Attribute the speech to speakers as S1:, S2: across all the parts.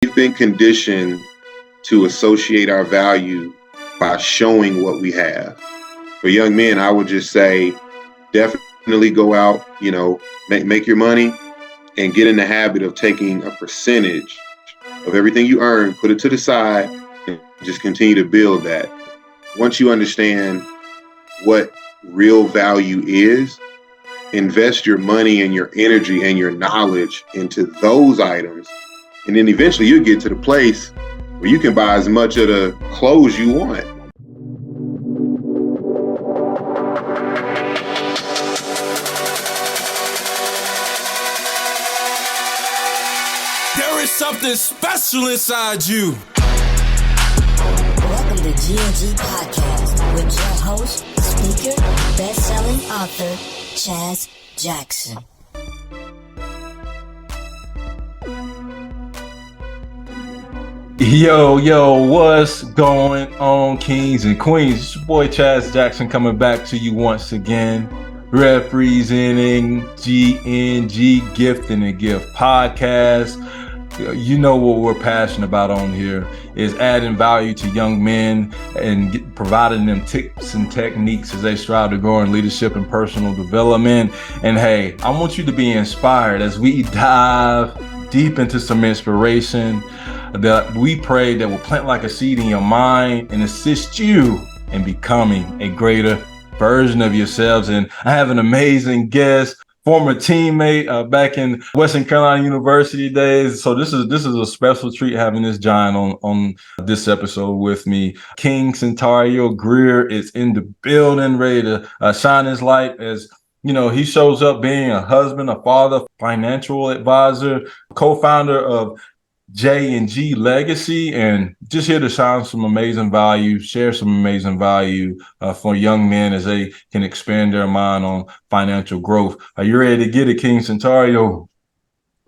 S1: We've been conditioned to associate our value by showing what we have. For young men, I would just say definitely go out, make your money and get in the habit of taking a percentage of everything you earn, put it to the side, and just continue to build that. Once you understand what real value is, invest your money and your energy and your knowledge into those items. And then eventually you get to the place where you can buy as much of the clothes you want.
S2: There is something special inside you.
S3: Welcome to GNG Podcast with your host, speaker, best-selling author, Chaz Jackson.
S4: Yo, what's going on, kings and queens? It's your boy Chaz Jackson coming back to you once again, representing GNG Gifting and Gift Podcast. You know what we're passionate about on here is adding value to young men and providing them tips and techniques as they strive to grow in leadership and personal development. And hey, I want you to be inspired as we dive deep into some inspiration that we pray that will plant like a seed in your mind and assist you in becoming a greater version of yourselves. And I have an amazing guest, former teammate back in Western Carolina University days. So this is a special treat having this giant on this episode with me. King Centario Grier is in the building, ready to shine his light as he shows up being a husband, a father, financial advisor, co-founder of GNG Legacy, and just here to shine some amazing value, share some amazing value for young men as they can expand their mind on financial growth. Are you ready to get it, King Centario?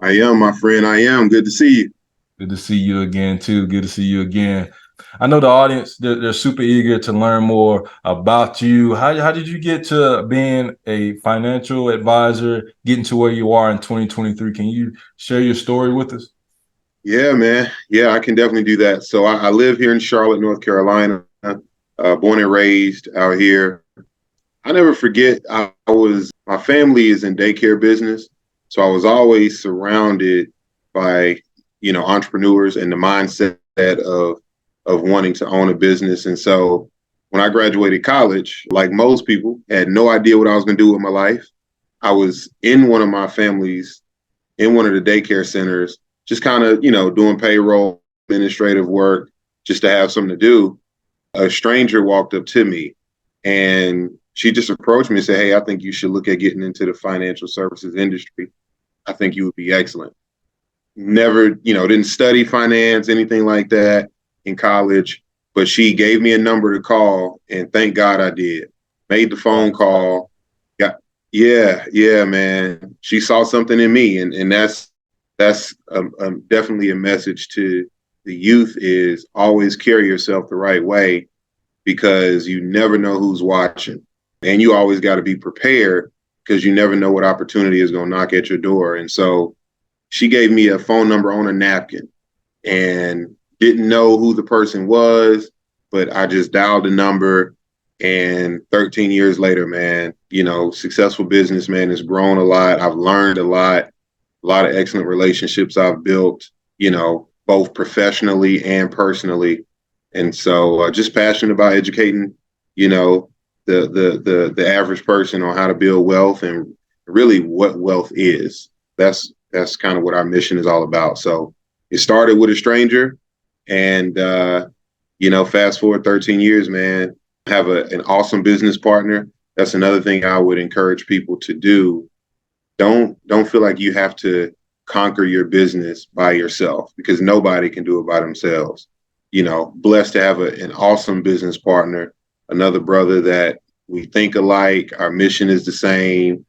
S1: I am, my friend. I am. Good to see you.
S4: Good to see you again, too. Good to see you again. I know the audience, they're super eager to learn more about you. How did you get to being a financial advisor, getting to where you are in 2023? Can you share your story with us?
S1: Yeah, man. Yeah, I can definitely do that. So I live here in Charlotte, North Carolina, born and raised out here. I never forget, my family is in daycare business. So I was always surrounded by, entrepreneurs and the mindset of wanting to own a business. And so when I graduated college, like most people, had no idea what I was going to do with my life. I was in one of my families, in one of the daycare centers, just kind of, doing payroll, administrative work, just to have something to do. A stranger walked up to me and she just approached me and said, "Hey, I think you should look at getting into the financial services industry. I think you would be excellent." Never, didn't study finance, anything like that in college, but she gave me a number to call, and thank God I did. Made the phone call. Yeah, man. She saw something in me, and that's definitely a message to the youth is always carry yourself the right way because you never know who's watching. And you always got to be prepared because you never know what opportunity is going to knock at your door. And so she gave me a phone number on a napkin and didn't know who the person was, but I just dialed the number. And 13 years later, man, successful businessman, has grown a lot. I've learned a lot of excellent relationships I've built, both professionally and personally. And so just passionate about educating, the average person on how to build wealth and really what wealth is. That's kind of what our mission is all about. So it started with a stranger and, fast forward 13 years, man, have an awesome business partner. That's another thing I would encourage people to do. Don't feel like you have to conquer your business by yourself because nobody can do it by themselves. Blessed to have an awesome business partner, another brother that we think alike. Our mission is the same,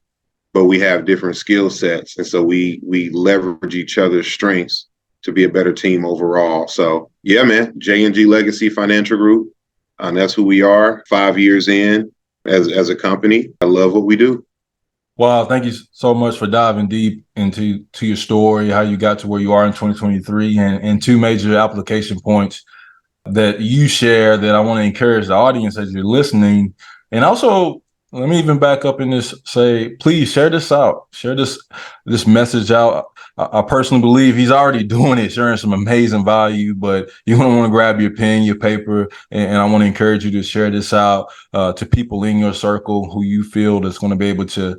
S1: but we have different skill sets. And so we leverage each other's strengths to be a better team overall. So yeah, man, GNG Legacy Financial Group. That's who we are 5 years in as a company. I love what we do.
S4: Wow, thank you so much for diving deep into your story, how you got to where you are in 2023, and two major application points that you share that I want to encourage the audience as you're listening. And also, let me even back up in this, say, please share this out, share this message out. I personally believe he's already doing it, sharing some amazing value, but you're going to want to grab your pen, your paper, and I want to encourage you to share this out to people in your circle who you feel that's going to be able to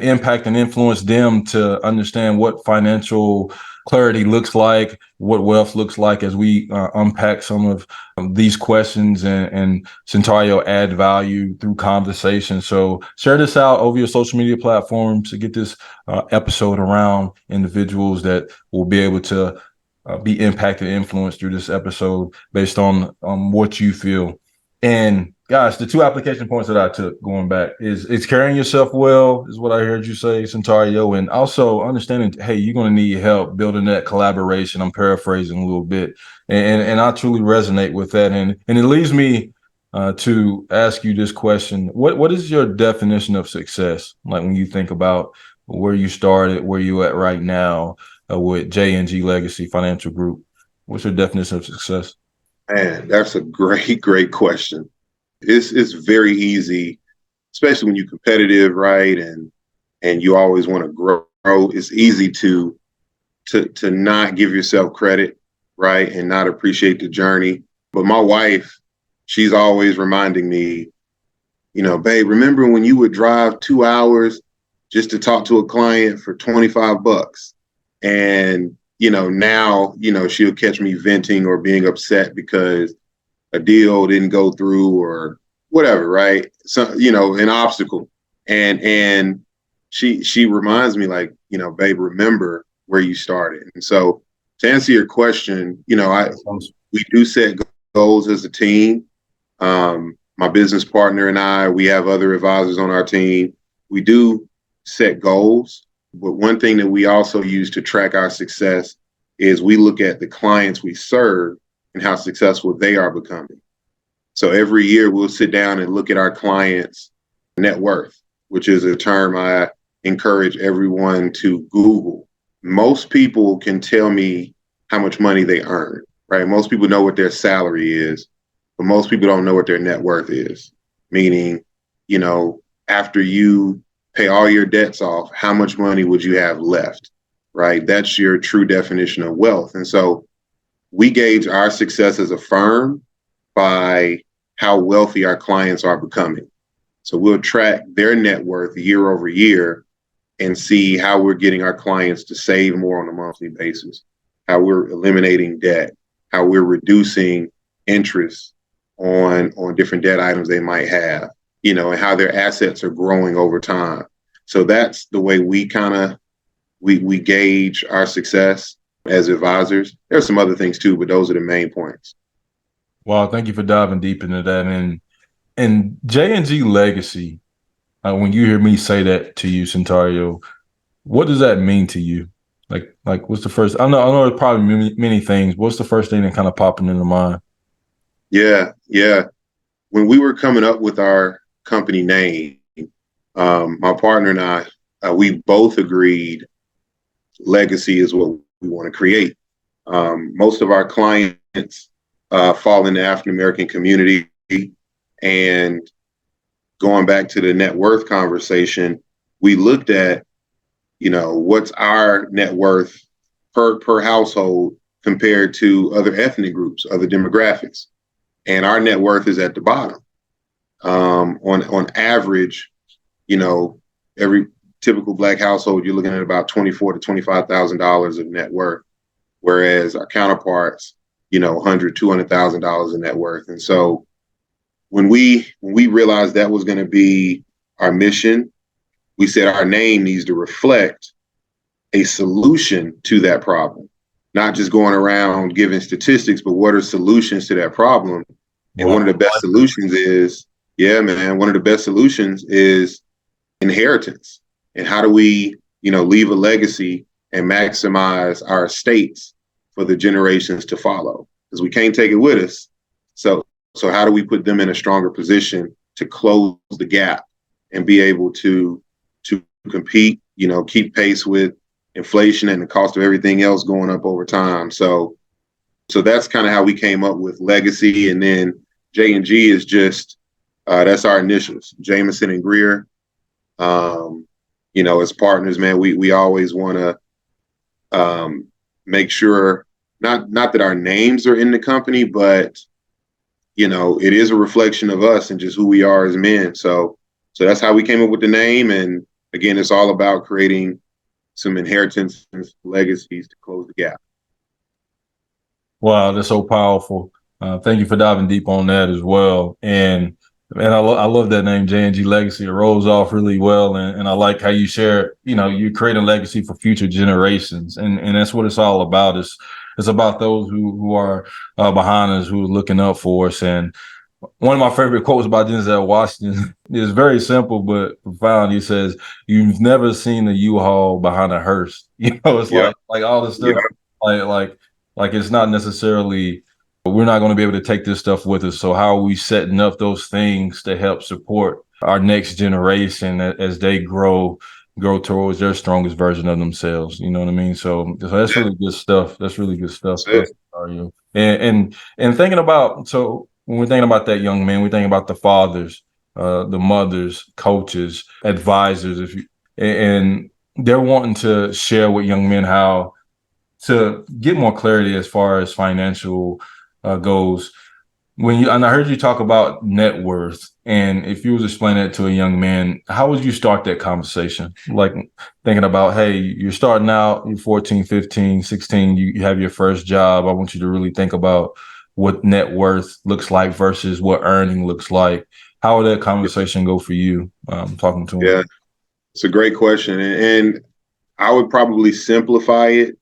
S4: impact and influence them to understand what financial clarity looks like, what wealth looks like as we unpack some of these questions and Centario add value through conversation. So share this out over your social media platforms to get this episode around individuals that will be able to be impacted and influenced through this episode based on what you feel. And guys, the two application points that I took going back is carrying yourself well, is what I heard you say, Centario, and also understanding, hey, you're going to need help building that collaboration. I'm paraphrasing a little bit, and I truly resonate with that. And it leads me to ask you this question: what is your definition of success? Like when you think about where you started, where you at right now with GNG Legacy Financial Group, what's your definition of success?
S1: Man, that's a great question. It's very easy, especially when you're competitive, right? And you always want to grow. It's easy to not give yourself credit, right? And not appreciate the journey. But my wife, she's always reminding me, babe, remember when you would drive 2 hours just to talk to a client for $25? And, now, she'll catch me venting or being upset because a deal didn't go through or whatever, right? So, an obstacle. And she reminds me like, babe, remember where you started. And so to answer your question, we do set goals as a team. My business partner and I, we have other advisors on our team. We do set goals, but one thing that we also use to track our success is we look at the clients we serve and how successful they are becoming. So every year we'll sit down and look at our clients' net worth, which is a term I encourage everyone to Google. Most people can tell me how much money they earn, right? Most people know what their salary is, but most people don't know what their net worth is. Meaning, after you pay all your debts off, how much money would you have left, right? That's your true definition of wealth. And so we gauge our success as a firm by how wealthy our clients are becoming. So we'll track their net worth year over year and see how we're getting our clients to save more on a monthly basis, how we're eliminating debt, how we're reducing interest on different debt items they might have, and how their assets are growing over time. So that's the way we we gauge our success as advisors. There's some other things too, but those are the main points.
S4: Wow, thank you for diving deep into that. And J&G Legacy, when you hear me say that to you, Centario, what does that mean to you? Like what's the first? I know it's probably many things. What's the first thing that kind of popping into mind?
S1: Yeah. When we were coming up with our company name, my partner and I, we both agreed legacy is what we want to create. Most of our clients fall in the African American community, and going back to the net worth conversation, we looked at, what's our net worth per household compared to other ethnic groups, other demographics, and our net worth is at the bottom. On average, every typical Black household, you're looking at about $24,000 to $25,000 of net worth, whereas our counterparts, $100,000, $200,000 in net worth. And so when we realized that was going to be our mission, we said our name needs to reflect a solution to that problem, not just going around giving statistics, but what are solutions to that problem? And one of the best solutions is, one of the best solutions is inheritance. And how do we, leave a legacy and maximize our estates for the generations to follow? Because we can't take it with us. So how do we put them in a stronger position to close the gap and be able to compete, keep pace with inflation and the cost of everything else going up over time. So that's kind of how we came up with Legacy. And then J&G is just, that's our initials, Jameson and Grier. As partners, man, we always want to make sure, not that our names are in the company, but, it is a reflection of us and just who we are as men. So that's how we came up with the name. And again, it's all about creating some inheritance and legacies to close the gap.
S4: Wow, that's so powerful. Thank you for diving deep on that as well. And I love that name, J&G Legacy. It rolls off really well. And I like how you share, you create a legacy for future generations. And that's what it's all about. It's about those who are behind us, who are looking up for us. And one of my favorite quotes about Denzel Washington is very simple but profound. He says, "You've never seen a U-Haul behind a hearse." It's like all this stuff, like it's not necessarily, we're not going to be able to take this stuff with us. So how are we setting up those things to help support our next generation as they grow towards their strongest version of themselves? You know what I mean? So that's really good stuff. That's really good stuff. And thinking about, so when we're thinking about that young man, we're thinking about the fathers, the mothers, coaches, advisors, and they're wanting to share with young men how to get more clarity as far as financial goes. And I heard you talk about net worth, and if you was explaining that to a young man, how would you start that conversation? Like thinking about, hey, you're starting out, you're 14, 15, 16, you have your first job. I want you to really think about what net worth looks like versus what earning looks like. How would that conversation go for you talking to him?
S1: Yeah, it's a great question. And I would probably simplify it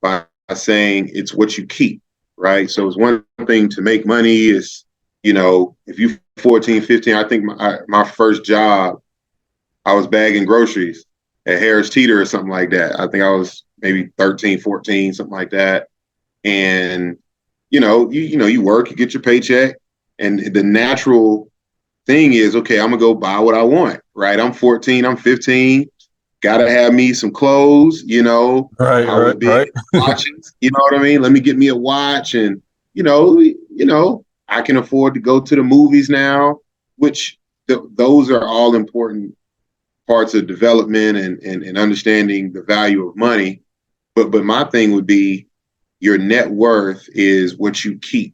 S1: by saying it's what you keep, right? So it's one thing to make money. Is, if you 14, 15, I think my first job, I was bagging groceries at Harris Teeter or something like that. I think I was maybe 13, 14, something like that. And, you work, you get your paycheck, and the natural thing is, okay, I'm gonna go buy what I want, right? I'm 14, I'm 15, gotta have me some clothes,
S4: Right.
S1: watches, you know what I mean? Let me get me a watch, and I can afford to go to the movies now, which those are all important parts of development and understanding the value of money. But my thing would be, your net worth is what you keep.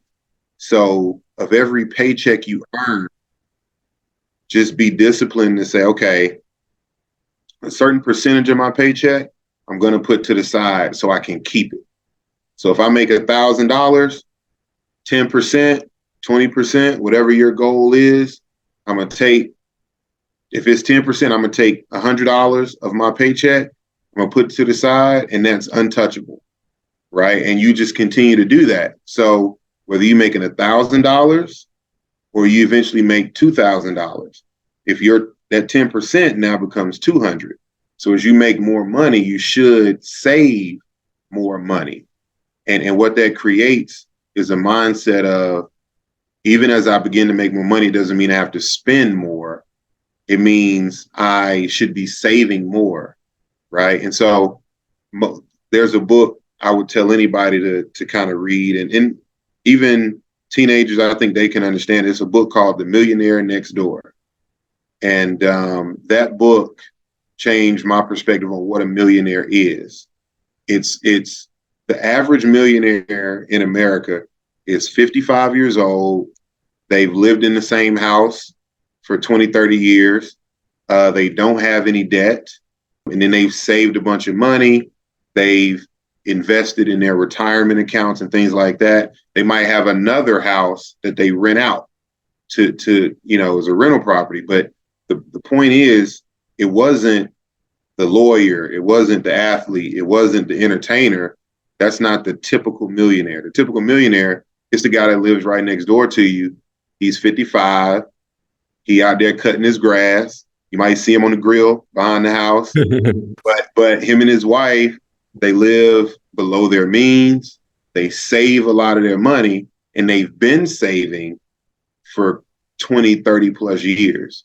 S1: So of every paycheck you earn, just be disciplined to say, okay, a certain percentage of my paycheck, I'm going to put to the side so I can keep it. So if I make $1,000, 10%, 20%, whatever your goal is, I'm going to take, if it's 10%, I'm going to take $100 of my paycheck, I'm going to put it to the side, and that's untouchable, right? And you just continue to do that. So whether you're making $1,000 or you eventually make $2,000, if that 10% now becomes 200. So as you make more money, you should save more money. And what that creates is a mindset of, even as I begin to make more money, it doesn't mean I have to spend more. It means I should be saving more, right? And so there's a book I would tell anybody to kind of read, and even teenagers, I think they can understand. It's a book called The Millionaire Next Door. And that book changed my perspective on what a millionaire is. It's the average millionaire in America is 55 years old. They've lived in the same house for 20, 30 years. They don't have any debt. And then they've saved a bunch of money. They've invested in their retirement accounts and things like that. They might have another house that they rent out to as a rental property. But the point is, it wasn't the lawyer, it wasn't the athlete, it wasn't the entertainer. That's not the typical millionaire. The typical millionaire is the guy that lives right next door to you. He's 55. He out there cutting his grass. You might see him on the grill behind the house. but him and his wife, they live below their means. They save a lot of their money, and they've been saving for 20, 30 plus years.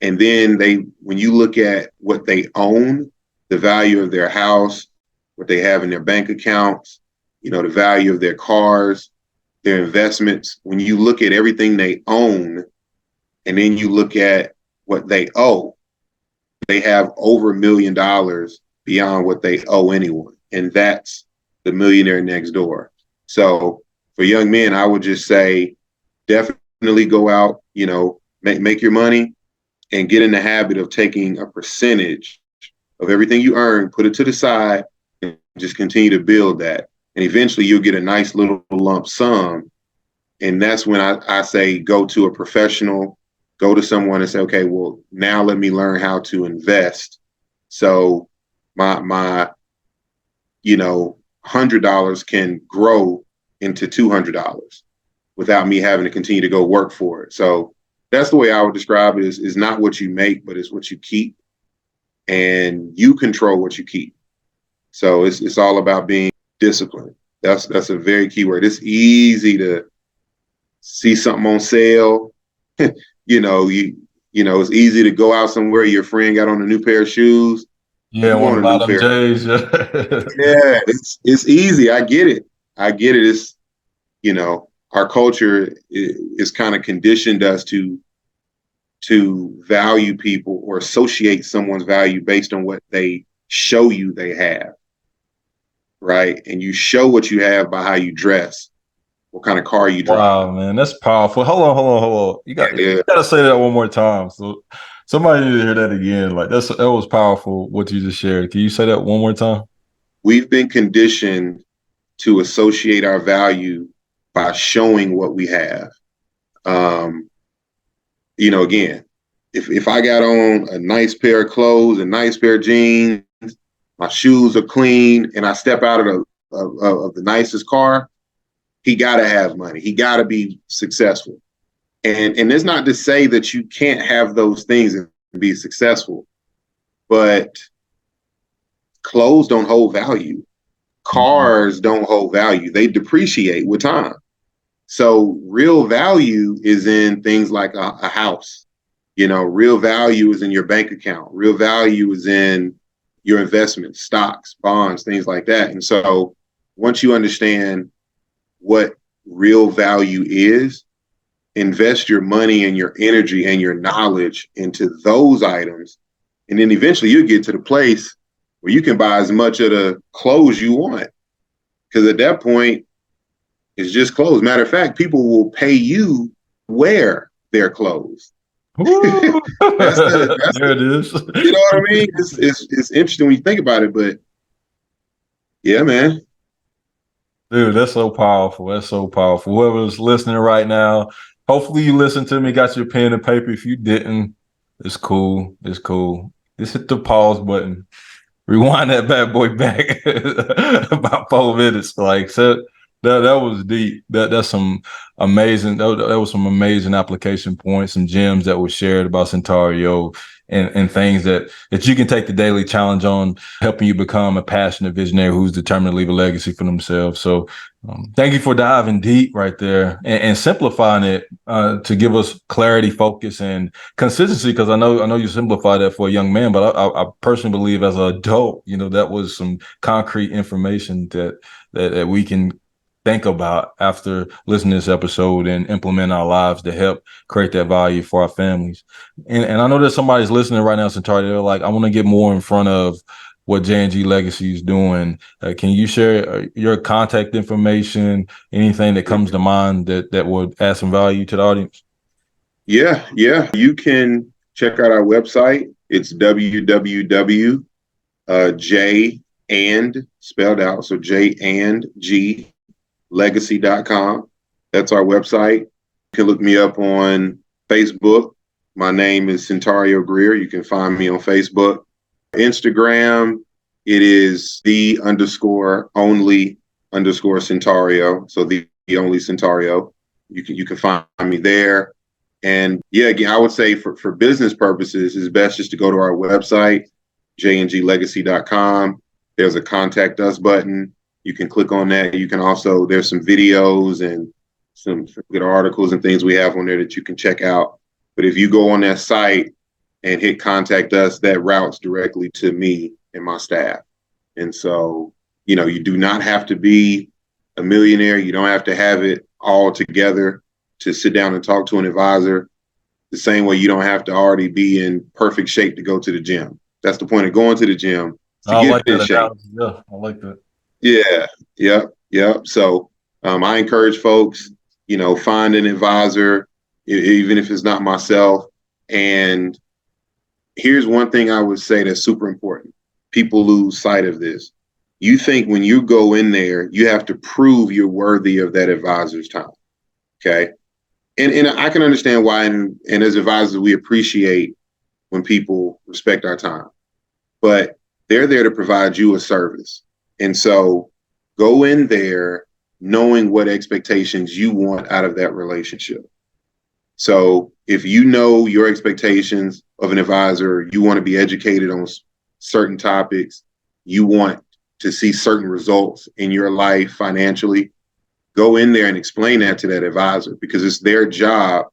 S1: And then when you look at what they own, the value of their house, what they have in their bank accounts, the value of their cars, their investments, when you look at everything they own, and then you look at what they owe, they have over $1 million beyond what they owe anyone. And that's the millionaire next door. So for young men, I would just say, definitely go out, make your money and get in the habit of taking a percentage of everything you earn, put it to the side, and just continue to build that. And eventually you'll get a nice little lump sum. And that's when I say, go to a professional, go to someone and say, okay, well, now let me learn how to invest. So my $100 can grow into $200 without me having to continue to go work for it. So that's the way I would describe it, is not what you make, but it's what you keep, and you control what you keep. So it's all about being disciplined. That's a very key word. It's easy to see something on sale. It's easy to go out somewhere. Your friend got on a new pair of shoes.
S4: Yeah, one of them J's.
S1: Yeah, it's easy. I get it. It's, our culture is kind of conditioned us to value people or associate someone's value based on what they show you they have. Right. And you show what you have by how you dress, what kind of car you drive.
S4: Wow, man, that's powerful. Hold on. You got to say that one more time. So somebody need to hear that again. Like that was powerful what you just shared. Can you say that one more time?
S1: We've been conditioned to associate our value by showing what we have. Again, if I got on a nice pair of clothes, a nice pair of jeans, my shoes are clean, and I step out of the nicest car, he got to have money. He got to be successful. And it's not to say that you can't have those things and be successful, but clothes don't hold value. Cars don't hold value. They depreciate with time. So real value is in things like a house. Real value is in your bank account. Real value is in your investments, stocks, bonds, things like that. And so once you understand what real value is, invest your money and your energy and your knowledge into those items. And then eventually you'll get to the place where you can buy as much of the clothes you want. Because at that point, it's just clothes. Matter of fact, people will pay you wear their clothes.
S4: There it is.
S1: You know what I mean? It's interesting when you think about it, but yeah, man.
S4: Dude, that's so powerful. That's so powerful. Whoever's listening right now, hopefully you listened to me, got your pen and paper. If you didn't, it's cool. It's cool. Just hit the pause button. Rewind that bad boy back about 4 minutes. Like, so that was deep. That's some amazing. That was some amazing application points, some gems that were shared about Centario and things that you can take the daily challenge on, helping you become a passionate visionary who's determined to leave a legacy for themselves. So thank you for diving deep right there and simplifying it to give us clarity, focus, and consistency. Because I know you simplify that for a young man, but I personally believe as an adult, that was some concrete information that we can think about after listening to this episode and implement our lives to help create that value for our families. And I know that somebody's listening right now, Centario, they're like, I want to get more in front of what GNG Legacy is doing. Can you share your contact information, anything that comes to mind that would add some value to the audience?
S1: Yeah. You can check out our website. It's www.J and spelled out. So JandG legacy.com. That's our website. You can look me up on Facebook. My name is Centario Grier. You can find me on Facebook. Instagram, it is _only_Centario. So the only Centario. You can find me there. And yeah, again, I would say for business purposes, it's best just to go to our website, jnglegacy.com. There's a contact us button. You can click on that. You can also, there's some videos and some good articles and things we have on there that you can check out. But if you go on that site, and hit contact us, that routes directly to me and my staff. And so, you do not have to be a millionaire. You don't have to have it all together to sit down and talk to an advisor. The same way you don't have to already be in perfect shape to go to the gym. That's the point of going to the gym, to get in shape.
S4: Yeah, I like that.
S1: Yeah, yep. So I encourage folks, find an advisor, even if it's not myself. And here's one thing I would say that's super important. People lose sight of this. You think when you go in there, you have to prove you're worthy of that advisor's time. Okay. And I can understand why. And as advisors, we appreciate when people respect our time. But they're there to provide you a service. And so go in there knowing what expectations you want out of that relationship. So if you know your expectations of an advisor, you want to be educated on certain topics, you want to see certain results in your life financially, go in there and explain that to that advisor, because it's their job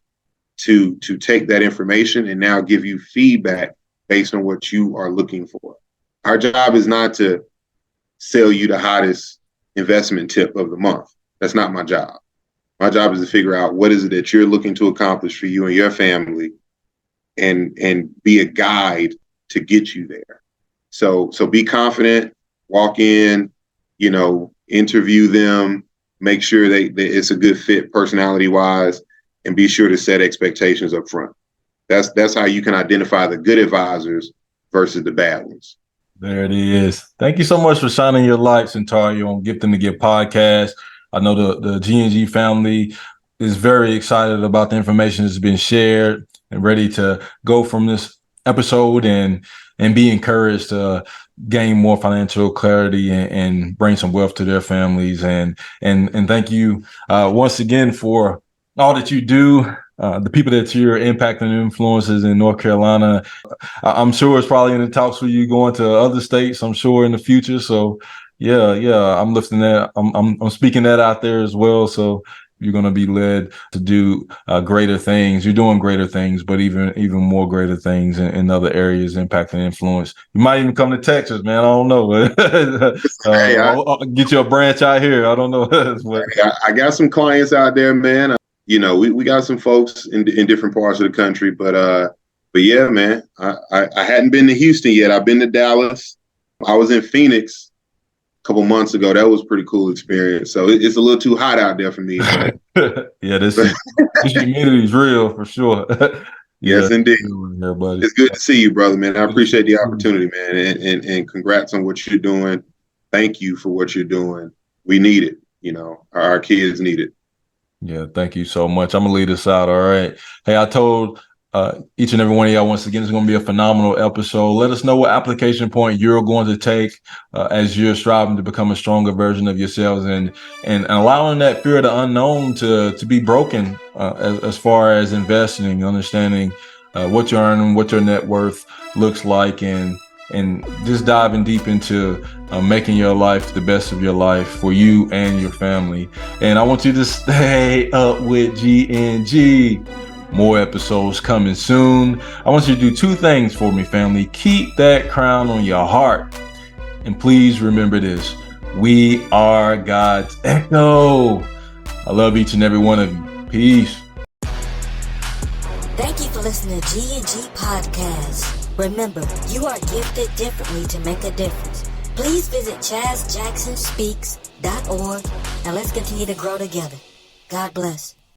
S1: to take that information and now give you feedback based on what you are looking for. Our job is not to sell you the hottest investment tip of the month. That's not my job. My job is to figure out what is it that you're looking to accomplish for you and your family, and be a guide to get you there. So be confident, walk in, interview them, make sure that it's a good fit personality wise, and be sure to set expectations up front. That's how you can identify the good advisors versus the bad ones.
S4: There it is. Thank you so much for shining your light, Centario, on Gifting to Give podcast. I know the GNG family is very excited about the information that's been shared and ready to go from this episode and be encouraged to gain more financial clarity and bring some wealth to their families. And thank you once again for all that you do, the people that you're impacting and influences in North Carolina. I'm sure it's probably in the talks for you going to other states, I'm sure, in the future. So yeah, I'm lifting that. I'm speaking that out there as well. So you're going to be led to do greater things. You're doing greater things, but even more greater things in other areas, impact and influence. You might even come to Texas, man. I don't know.
S1: Hey,
S4: I'll get you a branch out here. I don't know.
S1: I got some clients out there, man. We got some folks in different parts of the country, but yeah, man, I hadn't been to Houston yet. I've been to Dallas. I was in Phoenix a couple months ago. That was a pretty cool experience. So it's a little too hot out there for me. But
S4: yeah, this humidity is real for sure.
S1: Yes, indeed.
S4: Here, buddy.
S1: It's good to see you, brother, man. I appreciate the opportunity, man, and congrats on what you're doing. Thank you for what you're doing. We need it. Our kids need it.
S4: Yeah, thank you so much. I'm gonna lead us out. All right. Hey, I told each and every one of y'all, once again, it's going to be a phenomenal episode. Let us know what application point you're going to take as you're striving to become a stronger version of yourselves, and allowing that fear of the unknown to be broken as far as investing, understanding what you're earning, what your net worth looks like, and just diving deep into making your life the best of your life for you and your family. And I want you to stay up with GNG. More episodes coming soon. I want you to do two things for me, family. Keep that crown on your heart. And please remember this. We are God's echo. I love each and every one of you. Peace.
S3: Thank you for listening to GNG Podcast. Remember, you are gifted differently to make a difference. Please visit ChazJacksonSpeaks.org and let's continue to grow together. God bless.